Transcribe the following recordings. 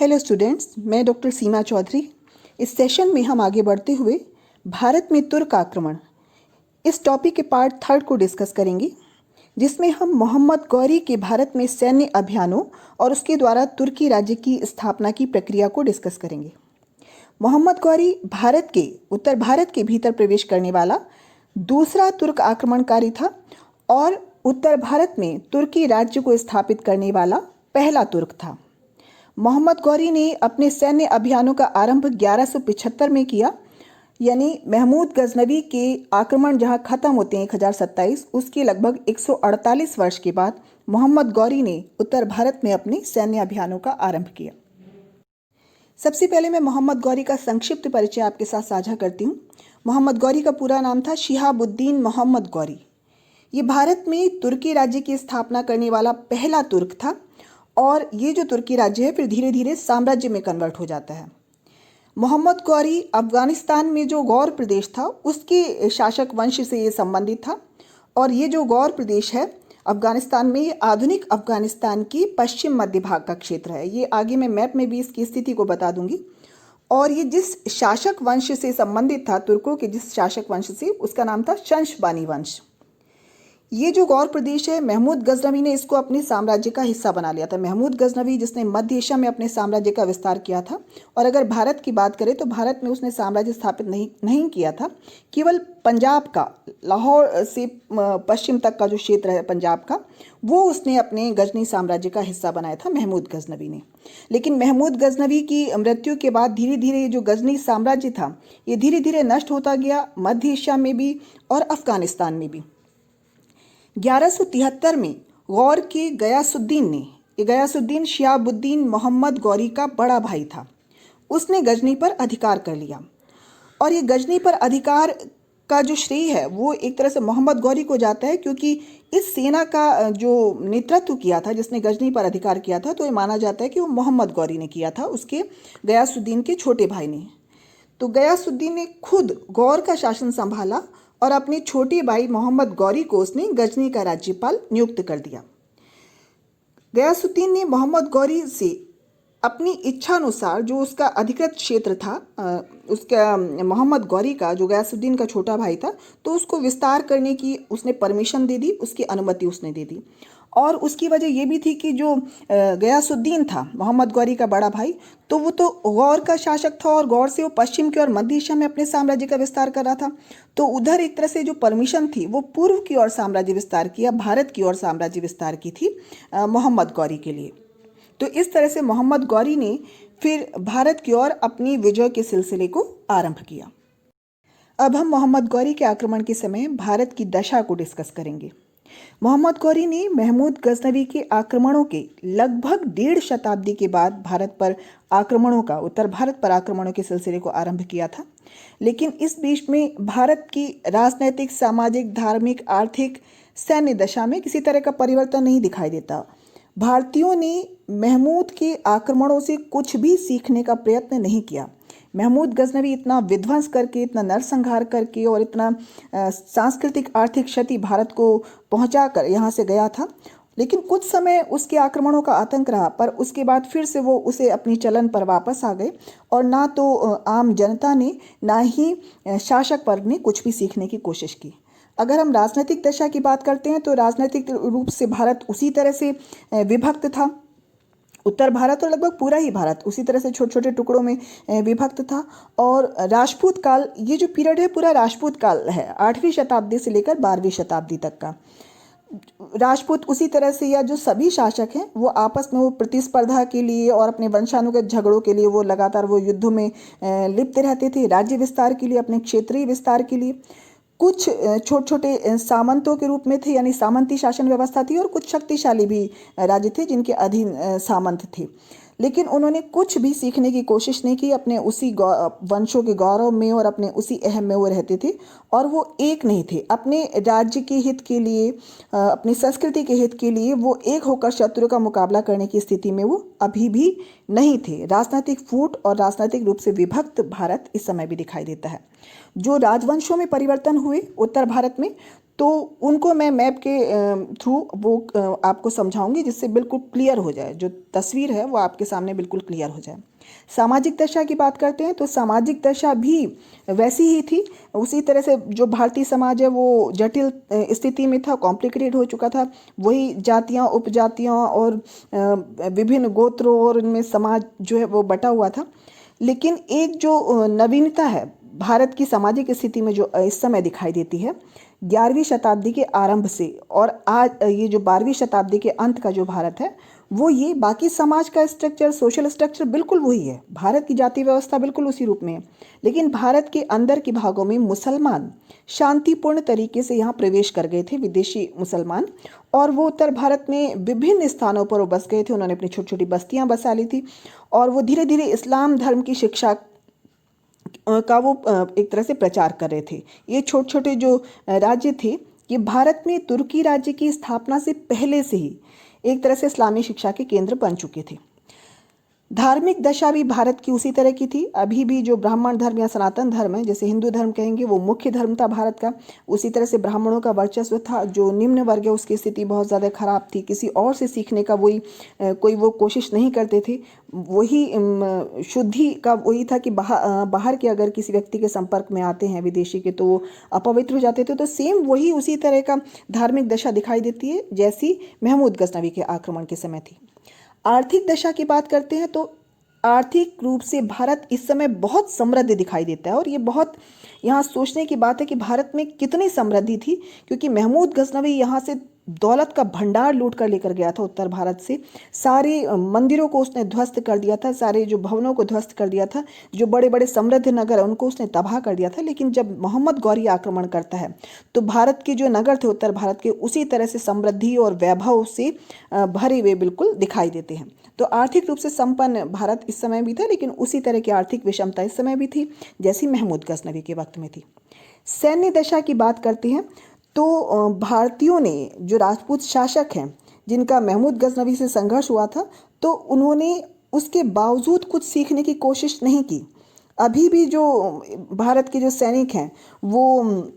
Hello students, मैं doctor सीमा चौधरी। इस session में हम आगे बढ़ते हुए भारत में तुर्क आक्रमण इस टॉपिक के पार्ट 3 को डिस्कस करेंगे, जिसमें हम मोहम्मद गौरी के भारत में सैन्य अभियानों और उसके द्वारा तुर्की राज्य की स्थापना की प्रक्रिया को डिस्कस करेंगे। मोहम्मद गौरी भारत के उत्तर भारत के भीतर प्रवेश करने वाला दूसरा तुर्क आक्रमणकारी था और उत्तर भारत में तुर्की राज्य को स्थापित करने वाला पहला तुर्क था। मोहम्मद गौरी ने अपने सैन्य अभियानों का आरंभ 1175 में किया, यानी महमूद गजनवी के आक्रमण जहां खत्म होते हैं 1027, उसके लगभग 148 वर्ष के बाद मोहम्मद गौरी ने उत्तर भारत में अपने सैन्य अभियानों का आरंभ किया। सबसे पहले मैं मोहम्मद गौरी का संक्षिप्त परिचय आपके साथ साझा करती हूँ। मोहम्मद गौरी का पूरा नाम था शिहाबुद्दीन मोहम्मद गौरी। ये भारत में तुर्की राज्य की स्थापना करने वाला पहला तुर्क था और ये जो तुर्की राज्य है फिर धीरे धीरे साम्राज्य में कन्वर्ट हो जाता है। मोहम्मद गौरी अफगानिस्तान में जो गौर प्रदेश था उसके शासक वंश से ये संबंधित था और ये जो गौर प्रदेश है अफगानिस्तान में, ये आधुनिक अफगानिस्तान की पश्चिम मध्य भाग का क्षेत्र है। ये आगे मैं मैप में भी इसकी स्थिति को बता दूंगी। और ये जिस शासक वंश से संबंधित था, तुर्कों के जिस शासक वंश से, उसका नाम था शंशबानी वंश। ये जो गौर प्रदेश है, महमूद गजनवी ने इसको अपने साम्राज्य का हिस्सा बना लिया था। महमूद गजनवी जिसने मध्य एशिया में अपने साम्राज्य का विस्तार किया था। और अगर भारत की बात करें तो भारत में उसने साम्राज्य स्थापित नहीं किया था, केवल पंजाब का, लाहौर से पश्चिम तक का जो क्षेत्र है पंजाब का, वो उसने अपने गजनी साम्राज्य का हिस्सा बनाया था महमूद गजनवी ने। लेकिन महमूद गजनवी की मृत्यु के बाद धीरे धीरे जो गजनी साम्राज्य था ये धीरे धीरे नष्ट होता गया, मध्य एशिया में भी और अफगानिस्तान में भी। 1173 में गौर के गयासुद्दीन ने, ये गयासुद्दीन शिहाबुद्दीन मोहम्मद गौरी का बड़ा भाई था, उसने गजनी पर अधिकार कर लिया। और ये गजनी पर अधिकार का जो श्रेय है वो एक तरह से मोहम्मद गौरी को जाता है, क्योंकि इस सेना का जो नेतृत्व किया था, जिसने गजनी पर अधिकार किया था, तो ये माना जाता है कि वो मोहम्मद गौरी ने किया था, उसके गयासुद्दीन के छोटे भाई ने। तो गयासुद्दीन ने खुद गौर का शासन संभाला और अपने छोटे भाई मोहम्मद गौरी को उसने गजनी का राज्यपाल नियुक्त कर दिया। गयासुद्दीन ने मोहम्मद गौरी से अपनी इच्छा अनुसार जो उसका अधिकृत क्षेत्र था, उसका मोहम्मद गौरी का जो गयासुद्दीन का छोटा भाई था, तो उसको विस्तार करने की उसने परमिशन दे दी, उसकी अनुमति उसने दे दी। और उसकी वजह ये भी थी कि जो गयासुद्दीन था मोहम्मद गौरी का बड़ा भाई, तो वो तो गौर का शासक था और गौर से वो पश्चिम की और मध्य एशिया में अपने साम्राज्य का विस्तार कर रहा था। तो उधर एक तरह से जो परमिशन थी वो पूर्व की ओर साम्राज्य विस्तार किया, भारत की ओर साम्राज्य विस्तार की थी मोहम्मद गौरी के लिए। तो इस तरह से मोहम्मद गौरी ने फिर भारत की ओर अपनी विजय के सिलसिले को आरंभ किया। अब हम मोहम्मद गौरी के आक्रमण के समय भारत की दशा को डिस्कस करेंगे। मोहम्मद गौरी ने महमूद गजनवी के आक्रमणों के लगभग 1.5 शताब्दी के बाद भारत पर आक्रमणों का, उत्तर भारत पर आक्रमणों के सिलसिले को आरंभ किया था। लेकिन इस बीच में भारत की राजनैतिक, सामाजिक, धार्मिक, आर्थिक, सैन्य दशा में किसी तरह का परिवर्तन नहीं दिखाई देता। भारतीयों ने महमूद के आक्रमणों से कुछ भी सीखने का प्रयत्न नहीं किया। महमूद गजनवी इतना विध्वंस करके, इतना नरसंहार करके और इतना सांस्कृतिक आर्थिक क्षति भारत को पहुंचाकर यहाँ से गया था। लेकिन कुछ समय उसके आक्रमणों का आतंक रहा, पर उसके बाद फिर से वो उसे अपनी चलन पर वापस आ गए और ना तो आम जनता ने, ना ही शासक वर्ग ने कुछ भी सीखने की कोशिश की। अगर हम राजनीतिक दशा की बात करते हैं तो राजनीतिक रूप से भारत उसी तरह से विभक्त था। उत्तर भारत और लगभग पूरा ही भारत उसी तरह से छोटे छोटे टुकड़ों में विभक्त था। और राजपूत काल, ये जो पीरियड है पूरा राजपूत काल है, 8वीं शताब्दी से लेकर 12वीं शताब्दी तक का। राजपूत उसी तरह से, या जो सभी शासक हैं वो आपस में वो प्रतिस्पर्धा के लिए और अपने वंशानुगत झगड़ों के लिए वो लगातार वो युद्धों में लिप्त रहते थे, राज्य विस्तार के लिए, अपने क्षेत्रीय विस्तार के लिए। कुछ छोटे छोटे सामंतों के रूप में थे, यानी सामंती शासन व्यवस्था थी, और कुछ शक्तिशाली भी राज्य थे जिनके अधीन सामंत थे। लेकिन उन्होंने कुछ भी सीखने की कोशिश नहीं की। अपने उसी वंशों के गौरव में और अपने उसी अहम में वो रहते थे और वो एक नहीं थे। अपने राज्य के हित के लिए, अपनी संस्कृति के हित के लिए वो एक होकर शत्रु का मुकाबला करने की स्थिति में वो अभी भी नहीं थे। राजनीतिक फूट और राजनीतिक रूप से विभक्त भारत इस समय भी दिखाई देता है। जो राजवंशों में परिवर्तन हुए उत्तर भारत में, तो उनको मैं मैप के थ्रू वो आपको समझाऊंगी, जिससे बिल्कुल क्लियर हो जाए, जो तस्वीर है वो आपके सामने बिल्कुल क्लियर हो जाए। सामाजिक दशा की बात करते हैं तो सामाजिक दशा भी वैसी ही थी। उसी तरह से जो भारतीय समाज है वो जटिल स्थिति में था, कॉम्प्लिकेटेड हो चुका था। वही जातियाँ, उपजातियाँ और विभिन्न गोत्रों और इनमें समाज जो है वो बटा हुआ था। लेकिन एक जो नवीनता है भारत की सामाजिक स्थिति में जो इस समय दिखाई देती है 11वीं शताब्दी के आरंभ से, और आज ये जो 12वीं शताब्दी के अंत का जो भारत है वो ये बाकी समाज का स्ट्रक्चर, सोशल स्ट्रक्चर बिल्कुल वही है, भारत की जाति व्यवस्था बिल्कुल उसी रूप में है। लेकिन भारत के अंदर के भागों में मुसलमान शांतिपूर्ण तरीके से यहाँ प्रवेश कर गए थे, विदेशी मुसलमान, और वो उत्तर भारत में विभिन्न स्थानों पर वो बस गए थे। उन्होंने अपनी छोटी छोटी बस्तियाँ बसा ली थी और वो धीरे धीरे इस्लाम धर्म की शिक्षा का वो एक तरह से प्रचार कर रहे थे। ये छोटे छोटे जो राज्य थे ये भारत में तुर्की राज्य की स्थापना से पहले से ही एक तरह से इस्लामी शिक्षा के केंद्र बन चुके थे। धार्मिक दशा भी भारत की उसी तरह की थी। अभी भी जो ब्राह्मण धर्म या सनातन धर्म है, जैसे हिंदू धर्म कहेंगे, वो मुख्य धर्म था भारत का। उसी तरह से ब्राह्मणों का वर्चस्व था। जो निम्न वर्ग है उसकी स्थिति बहुत ज़्यादा खराब थी, किसी और से सीखने का कोई वो कोशिश नहीं करते थे। वही शुद्धि का वही था कि बाहर के अगर किसी व्यक्ति के संपर्क में आते हैं विदेशी के तो वो अपवित्र हो जाते थे। तो सेम वही उसी तरह का धार्मिक दशा दिखाई देती है जैसी महमूद गजनवी के आक्रमण के समय थी। आर्थिक दशा की बात करते हैं तो आर्थिक रूप से भारत इस समय बहुत समृद्ध दिखाई देता है, और ये बहुत यहाँ सोचने की बात है कि भारत में कितनी समृद्धि थी, क्योंकि महमूद गजनवी यहाँ से दौलत का भंडार लूट कर लेकर गया था उत्तर भारत से। सारे मंदिरों को उसने ध्वस्त कर दिया था, सारे जो भवनों को ध्वस्त कर दिया था, जो बड़े बड़े समृद्ध नगर है उनको उसने तबाह कर दिया था। लेकिन जब मोहम्मद गौरी आक्रमण करता है तो भारत के जो नगर थे उत्तर भारत के उसी तरह से समृद्धि और वैभव से भरे हुए बिल्कुल दिखाई देते हैं। तो आर्थिक रूप से संपन्न भारत इस समय भी था, लेकिन उसी तरह की आर्थिक विषमता इस समय भी थी जैसी महमूद गजनवी के वक्त में थी। सैन्य दशा की बात करते हैं तो भारतीयों ने, जो राजपूत शासक हैं जिनका महमूद गजनवी से संघर्ष हुआ था, तो उन्होंने उसके बावजूद कुछ सीखने की कोशिश नहीं की। अभी भी जो भारत के जो सैनिक हैं वो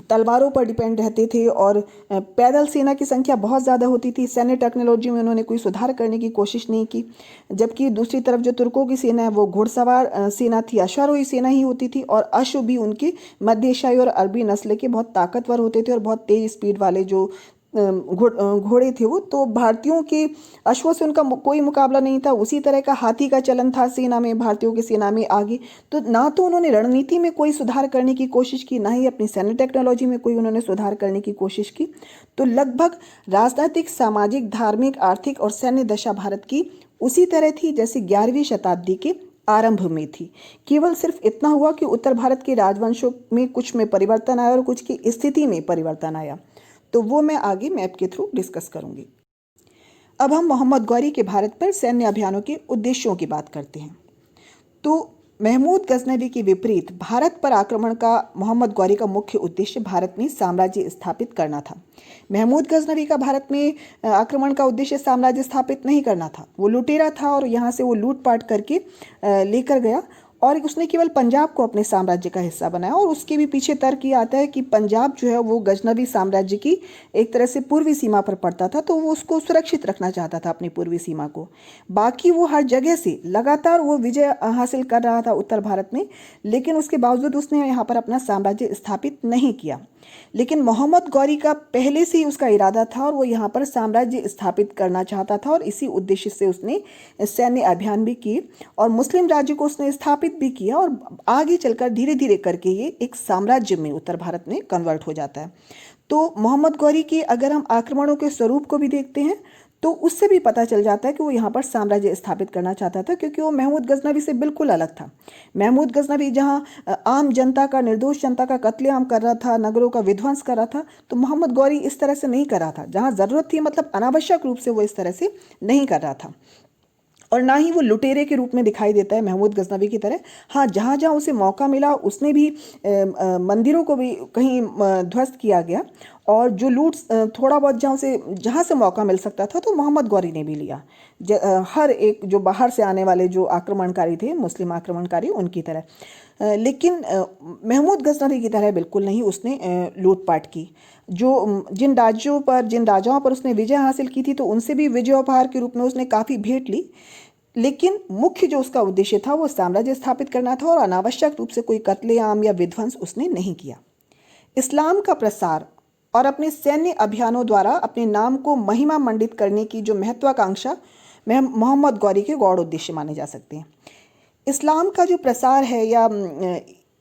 तलवारों पर डिपेंड रहते थे और पैदल सेना की संख्या बहुत ज़्यादा होती थी। सैन्य टेक्नोलॉजी में उन्होंने कोई सुधार करने की कोशिश नहीं की। जबकि दूसरी तरफ जो तुर्कों की सेना है वो घुड़सवार सेना थी, अश्वारोही सेना ही होती थी, और अश्व भी उनके मध्य एशियाई और अरबी नस्ल के बहुत ताकतवर होते थे और बहुत तेज स्पीड वाले जो घोड़े थे वो। तो भारतीयों के अश्वों से उनका कोई मुकाबला नहीं था। उसी तरह का हाथी का चलन था सेना में, भारतीयों की सेना में आगे। तो ना तो उन्होंने रणनीति में कोई सुधार करने की कोशिश की, ना ही अपनी सैन्य टेक्नोलॉजी में कोई उन्होंने सुधार करने की कोशिश की। तो लगभग राजनीतिक, सामाजिक, धार्मिक, आर्थिक और सैन्य दशा भारत की उसी तरह थी जैसे 11वीं शताब्दी के आरंभ में थी। केवल सिर्फ इतना हुआ कि उत्तर भारत के राजवंशों में कुछ में परिवर्तन आया और कुछ की स्थिति में परिवर्तन आया। तो वो मैं आगे मैप के थ्रू डिस्कस करूंगी। अब हम मोहम्मद गौरी के भारत पर सैन्य अभियानों के उद्देश्यों की बात करते हैं। तो महमूद गजनवी के विपरीत भारत पर आक्रमण का मोहम्मद गौरी का मुख्य उद्देश्य भारत में साम्राज्य स्थापित करना था। महमूद गजनवी का भारत में आक्रमण का उद्देश्य साम्राज्य स्थापित नहीं करना था। वो लुटेरा था और यहाँ से वो लूटपाट करके लेकर गया और उसने केवल पंजाब को अपने साम्राज्य का हिस्सा बनाया। और उसके भी पीछे तर्क ये आता है कि पंजाब जो है वो गजनवी साम्राज्य की एक तरह से पूर्वी सीमा पर पड़ता था, तो वो उसको सुरक्षित रखना चाहता था अपनी पूर्वी सीमा को। बाकी वो हर जगह से लगातार वो विजय हासिल कर रहा था उत्तर भारत में, लेकिन उसके बावजूद उसने यहाँ पर अपना साम्राज्य स्थापित नहीं किया। लेकिन मोहम्मद गौरी का पहले से ही उसका इरादा था और वो यहाँ पर साम्राज्य स्थापित करना चाहता था, और इसी उद्देश्य से उसने सैन्य अभियान भी किए और मुस्लिम राज्य को उसने स्थापित भी किया, और आगे चलकर धीरे धीरे करके ये एक साम्राज्य में उत्तर भारत में कन्वर्ट हो जाता है। तो मोहम्मद गौरी के अगर हम आक्रमणों के स्वरूप को भी देखते हैं तो उससे भी पता चल जाता है कि वो यहाँ पर साम्राज्य स्थापित करना चाहता था, क्योंकि वो महमूद गजनवी से बिल्कुल अलग था। महमूद गजनवी जहाँ आम जनता का, निर्दोष जनता का कत्लेआम कर रहा था, नगरों का विध्वंस कर रहा था, तो मोहम्मद गौरी इस तरह से नहीं कर रहा था। जहाँ ज़रूरत थी, मतलब अनावश्यक रूप से वो इस तरह से नहीं कर रहा था, और ना ही वो लुटेरे के रूप में दिखाई देता है महमूद गजनवी की तरह। हाँ, जहाँ जहाँ उसे मौका मिला उसने भी मंदिरों को भी कहीं ध्वस्त किया गया और जो लूट थोड़ा बहुत जहाँ से मौका मिल सकता था तो मोहम्मद गौरी ने भी लिया। हर एक जो बाहर से आने वाले जो आक्रमणकारी थे, मुस्लिम आक्रमणकारी, उनकी तरह। लेकिन महमूद गजनवी की तरह बिल्कुल नहीं उसने लूटपाट की। जिन राजाओं पर उसने विजय हासिल की थी तो उनसे भी विजयोपहार के रूप में उसने काफ़ी भेंट ली। लेकिन मुख्य जो उसका उद्देश्य था वो साम्राज्य स्थापित करना था, और अनावश्यक रूप से कोई कत्लेआम या विध्वंस उसने नहीं किया। इस्लाम का प्रसार और अपने सैन्य अभियानों द्वारा अपने नाम को महिमा मंडित करने की जो महत्वाकांक्षा मोहम्मद गौरी के गौड़ उद्देश्य माने जा सकते हैं। इस्लाम का जो प्रसार है या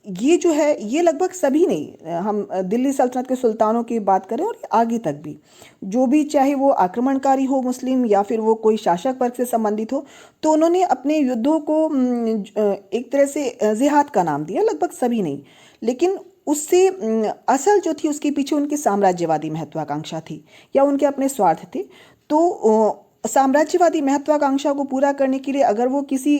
ये जो है ये लगभग सभी नहीं, हम दिल्ली सल्तनत के सुल्तानों की बात करें और आगे तक भी जो भी, चाहे वो आक्रमणकारी हो मुस्लिम या फिर वो कोई शासक वर्ग से संबंधित हो, तो उन्होंने अपने युद्धों को एक तरह से जिहाद का नाम दिया, लगभग सभी नहीं। लेकिन उससे असल जो थी उसके पीछे उनकी साम्राज्यवादी महत्वाकांक्षा थी या उनके अपने स्वार्थ थे। तो साम्राज्यवादी महत्वाकांक्षा को पूरा करने के लिए अगर वो किसी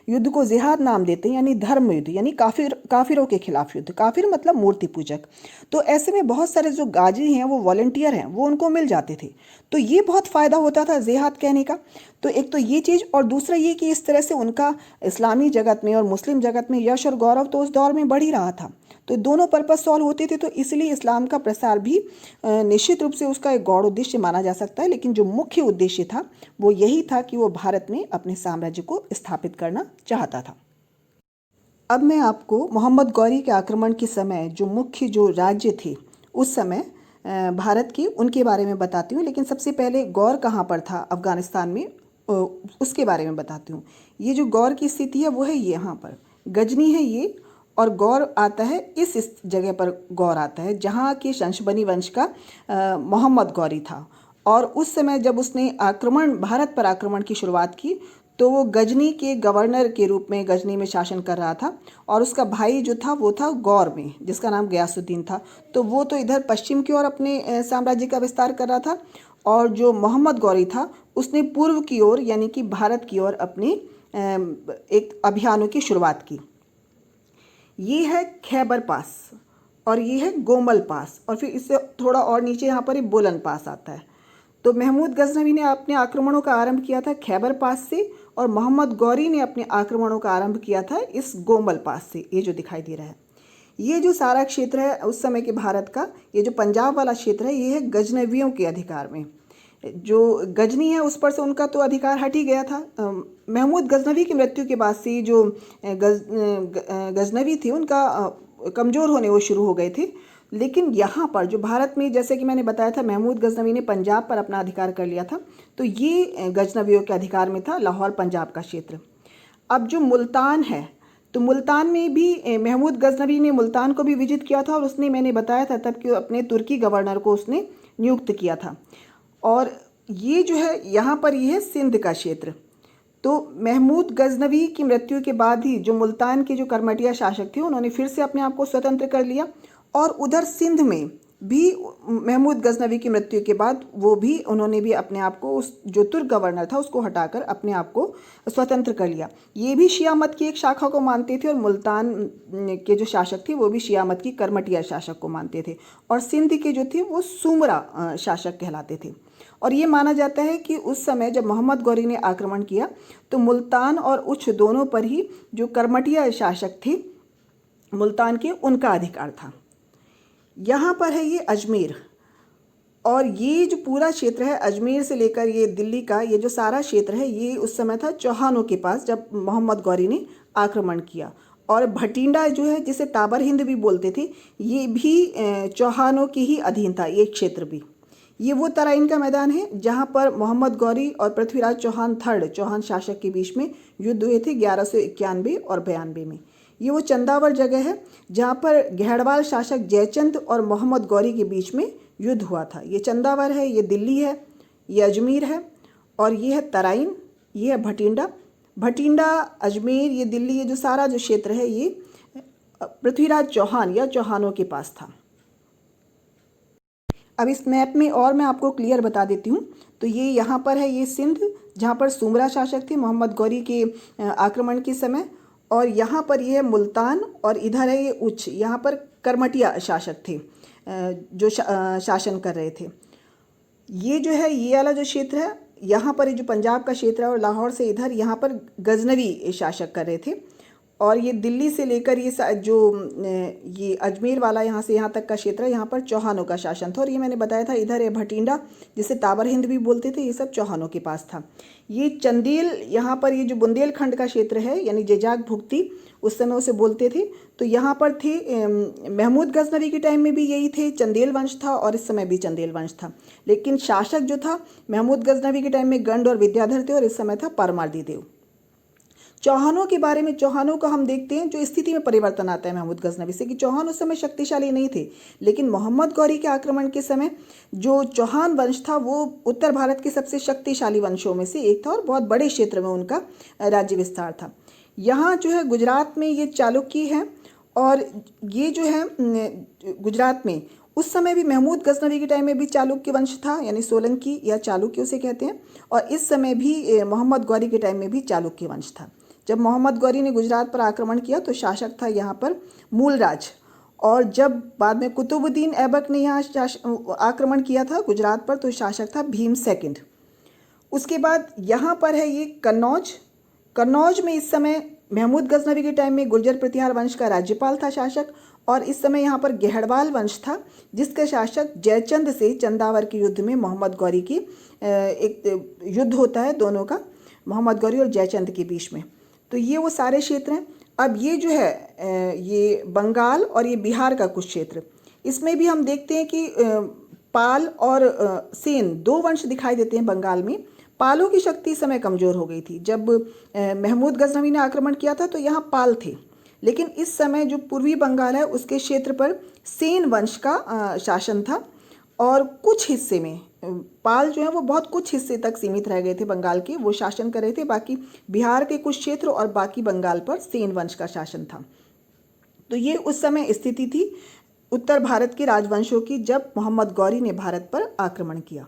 युद्ध को जिहाद नाम देते हैं, यानी धर्म युद्ध, यानी काफिरों के खिलाफ युद्ध, काफिर मतलब मूर्ति पूजक, तो ऐसे में बहुत सारे जो गाजी हैं, वो वॉलंटियर हैं, वो उनको मिल जाते थे। तो ये बहुत फ़ायदा होता था जिहाद कहने का। तो एक तो ये चीज़, और दूसरा ये कि इस तरह से उनका इस्लामी जगत में और मुस्लिम जगत में यश और गौरव तो उस दौर में बढ़ ही रहा था। तो दोनों पर्पस सॉल्व होते थे। तो इसलिए इस्लाम का प्रसार भी निश्चित रूप से उसका एक गौड़ उद्देश्य माना जा सकता है। लेकिन जो मुख्य उद्देश्य था वो यही था कि वो भारत में अपने साम्राज्य को स्थापित करना चाहता था। अब मैं आपको मोहम्मद गौरी के आक्रमण के समय जो मुख्य जो राज्य थे उस समय भारत के, उनके बारे में बताती हूँ। लेकिन सबसे पहले गौर कहाँ पर था अफ़गानिस्तान में, उसके बारे में बताती हूँ। ये जो गौर की स्थिति है वो है ये, यहाँ पर गजनी है ये, और गौर आता है इस जगह पर, गौर आता है जहाँ के शंशबनी वंश का मोहम्मद गौरी था। और उस समय जब उसने भारत पर आक्रमण की शुरुआत की तो वो गजनी के गवर्नर के रूप में गजनी में शासन कर रहा था, और उसका भाई जो था वो था गौर में, जिसका नाम गयासुद्दीन था। तो वो तो इधर पश्चिम की ओर अपने साम्राज्य का विस्तार कर रहा था, और जो मोहम्मद गौरी था उसने पूर्व की ओर यानी कि भारत की ओर अपने एक अभियानों की शुरुआत की। ये है खैबर पास, और ये है गोमल पास, और फिर इससे थोड़ा और नीचे यहाँ पर ही बोलन पास आता है। तो महमूद गजनवी ने अपने आक्रमणों का आरंभ किया था खैबर पास से, और मोहम्मद गौरी ने अपने आक्रमणों का आरंभ किया था इस गोमल पास से। ये जो दिखाई दे रहा है, ये जो सारा क्षेत्र है उस समय के भारत का, ये जो पंजाब वाला क्षेत्र है, ये है गजनवियों के अधिकार में। जो गजनी है उस पर से उनका तो अधिकार हट ही गया था। महमूद गजनवी की मृत्यु के बाद से जो गजनवी थे उनका कमज़ोर होने वो शुरू हो गए थे। लेकिन यहाँ पर जो भारत में, जैसे कि मैंने बताया था, महमूद गजनवी ने पंजाब पर अपना अधिकार कर लिया था, तो ये गजनवियों के अधिकार में था लाहौर पंजाब का क्षेत्र। अब जो मुल्तान है, तो मुल्तान में भी महमूद गजनवी ने मुल्तान को भी विजित किया था, और उसने, मैंने बताया था तब कि अपने तुर्की गवर्नर को उसने नियुक्त किया था। और ये जो है यहाँ पर ये है सिंध का क्षेत्र। तो महमूद गजनवी की मृत्यु के बाद ही जो मुल्तान के जो करमटिया शासक थे उन्होंने फिर से अपने आप को स्वतंत्र कर लिया, और उधर सिंध में भी महमूद गजनवी की मृत्यु के बाद उन्होंने भी अपने आप को, उस जो तुर्क गवर्नर था उसको हटाकर अपने आप को स्वतंत्र कर लिया। ये भी शिया मत की एक शाखा को मानते थे, और मुल्तान के जो शासक थे वो भी शिया मत की करमटिया शासक को मानते थे, और सिंध के जो थे वो सुमरा शासक कहलाते थे। और ये माना जाता है कि उस समय जब मोहम्मद गौरी ने आक्रमण किया तो मुल्तान और उच्छ दोनों पर ही जो करमटिया शासक थे मुल्तान के, उनका अधिकार था। यहाँ पर है ये अजमेर, और ये जो पूरा क्षेत्र है अजमेर से लेकर ये दिल्ली का ये जो सारा क्षेत्र है, ये उस समय था चौहानों के पास जब मोहम्मद गौरी ने आक्रमण किया। और भटिंडा जो है, जिसे ताबर हिंद भी बोलते थे, ये भी चौहानों के ही अधीन था, ये क्षेत्र भी। ये वो तराइन का मैदान है जहाँ पर मोहम्मद गौरी और पृथ्वीराज चौहान थर्ड चौहान शासक के बीच में युद्ध हुए थे 1191 और 92 में। ये वो चंदावर जगह है जहाँ पर घेड़वाल शासक जयचंद और मोहम्मद गौरी के बीच में युद्ध हुआ था। ये चंदावर है, ये दिल्ली है, ये अजमेर है, और ये है तराइन, ये है भटिंडा। भटिंडा, अजमेर, ये दिल्ली, ये जो सारा जो क्षेत्र है ये पृथ्वीराज चौहान या चौहानों के पास था। अब इस मैप में और मैं आपको क्लियर बता देती हूँ। तो ये यहाँ पर है ये सिंध, जहाँ पर सुमरा शासक थे मोहम्मद गौरी के आक्रमण के समय, और यहाँ पर ये है मुल्तान, और इधर है ये उच्च, यहाँ पर करमटिया शासक थे जो शासन कर रहे थे। ये जो है, ये वाला जो क्षेत्र है, यहाँ पर ये जो पंजाब का क्षेत्र है और लाहौर से इधर, यहाँ पर गजनवी शासक कर रहे थे। और ये दिल्ली से लेकर ये अजमेर वाला यहाँ से यहाँ तक का क्षेत्र है, यहाँ पर चौहानों का शासन था। और ये मैंने बताया था, इधर है भटिंडा, जिसे ताबर हिंद भी बोलते थे, ये सब चौहानों के पास था। ये चंदेल, यहाँ पर ये जो बुंदेलखंड का क्षेत्र है, यानी जेजाग भुक्ती, उस समय उसे बोलते थे। तो यहाँ पर थे महमूद गजनवी के टाइम में भी यही थे, चंदेल वंश था, और इस समय भी चंदेल वंश था। लेकिन शासक जो था महमूद गजनवी के टाइम में गंड और विद्याधर थे, और इस समय था परमार्दी देव। चौहानों के बारे में, चौहानों का हम देखते हैं जो स्थिति में परिवर्तन आता है महमूद गजनवी से, कि चौहान उस समय शक्तिशाली नहीं थे, लेकिन मोहम्मद गौरी के आक्रमण के समय जो चौहान वंश था वो उत्तर भारत के सबसे शक्तिशाली वंशों में से एक था, और बहुत बड़े क्षेत्र में उनका राज्य विस्तार था। यहाँ जो है गुजरात में ये चालुक्य हैं, और ये जो है गुजरात में उस समय भी महमूद गजनवी के टाइम में भी चालुक्य वंश था, यानी सोलंकी या चालुक्य उसे कहते हैं। और इस समय भी मोहम्मद गौरी के टाइम में भी चालुक्य वंश था। जब मोहम्मद गौरी ने गुजरात पर आक्रमण किया तो शासक था यहाँ पर मूलराज, और जब बाद में कुतुबुद्दीन ऐबक ने यहाँ आक्रमण किया था गुजरात पर, तो शासक था भीम सेकंड। उसके बाद यहाँ पर है ये कन्नौज। कन्नौज में इस समय महमूद गजनवी के टाइम में गुर्जर प्रतिहार वंश का राज्यपाल था शासक, और इस समय यहाँ पर गेहड़वाल वंश था, जिसका शासक जयचंद से चंदावर के युद्ध में मोहम्मद गौरी की एक युद्ध होता है दोनों का, मोहम्मद गौरी और जयचंद के बीच में। तो ये वो सारे क्षेत्र हैं। अब ये जो है ये बंगाल और ये बिहार का कुछ क्षेत्र, इसमें भी हम देखते हैं कि पाल और सेन दो वंश दिखाई देते हैं बंगाल में। पालों की शक्ति इस समय कमज़ोर हो गई थी। जब महमूद गजनवी ने आक्रमण किया था तो यहाँ पाल थे, लेकिन इस समय जो पूर्वी बंगाल है उसके क्षेत्र पर सेन वंश का शासन था, और कुछ हिस्से में पाल जो है वो बहुत कुछ हिस्से तक सीमित रह गए थे बंगाल के, वो शासन कर रहे थे। बाकी बिहार के कुछ क्षेत्र और बाकी बंगाल पर सेन वंश का शासन था। तो ये उस समय स्थिति थी उत्तर भारत के राजवंशों की, जब मोहम्मद गौरी ने भारत पर आक्रमण किया।